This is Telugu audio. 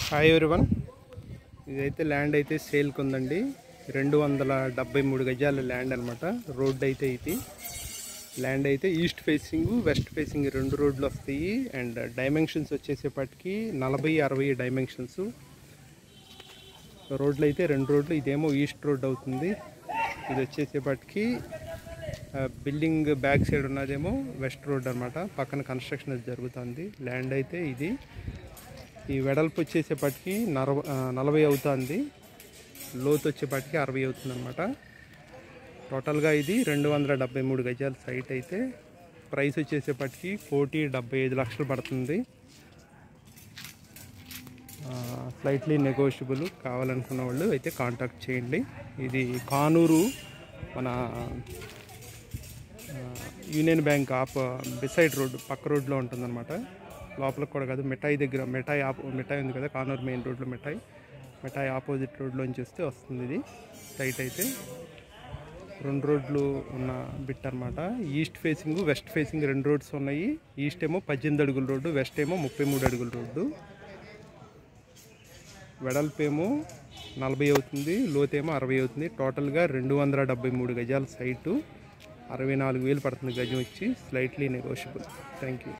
హాయ్ ఎవరీవన్, ఇదైతే ల్యాండ్ అయితే సేల్కి ఉందండి. 273 గజాల ల్యాండ్ అనమాట. రోడ్ అయితే ఇది ల్యాండ్ అయితే ఈస్ట్ ఫేసింగ్ వెస్ట్ ఫేసింగ్ 2 రోడ్లు వస్తాయి. అండ్ డైమెన్షన్స్ వచ్చేసేపటికి 40-60 డైమెన్షన్స్. రోడ్లు అయితే 2 రోడ్లు, ఇదేమో ఈస్ట్ రోడ్ అవుతుంది. ఇది వచ్చేసేపటికి బిల్డింగ్ బ్యాక్ సైడ్ ఉన్నదేమో వెస్ట్ రోడ్ అనమాట. పక్కన కన్స్ట్రక్షన్ జరుగుతుంది. ల్యాండ్ అయితే ఇది. ఈ వెడల్పు వచ్చేసేపటికి 40 అవుతుంది, లోతు వచ్చేపటికి 60 అవుతుంది అనమాట. టోటల్గా ఇది 273 గజాల సైట్ అయితే ప్రైస్ వచ్చేసేపటికి 1,75 లక్షలు పడుతుంది. Slightly negotiable. కావాలనుకున్న వాళ్ళు అయితే కాంటాక్ట్ చేయండి. ఇది కానూరు మన యూనియన్ బ్యాంక్ బిసైడ్ రోడ్ పక్క రోడ్లో ఉంటుందన్నమాట. లోపలికి కూడా కాదు, మిఠాయి దగ్గర మిఠాయి ఉంది కదా, కానూరు మెయిన్ రోడ్లో మిఠాయి ఆపోజిట్ రోడ్లోంచి వస్తే వస్తుంది. ఇది సైట్ అయితే 2 రోడ్లు ఉన్న బిట్ అనమాట. East facing west facing 2 roads ఉన్నాయి. ఈస్ట్ ఏమో 18 అడుగుల రోడ్డు, వెస్ట్ ఏమో 33 అడుగుల రోడ్డు. వెడల్పు ఏమో 40 అవుతుంది, లోతేమో 60 అవుతుంది. టోటల్గా 273 గజాల సైటు. 64,000 పడుతుంది గజం వచ్చి. Slightly negotiable. Thank you.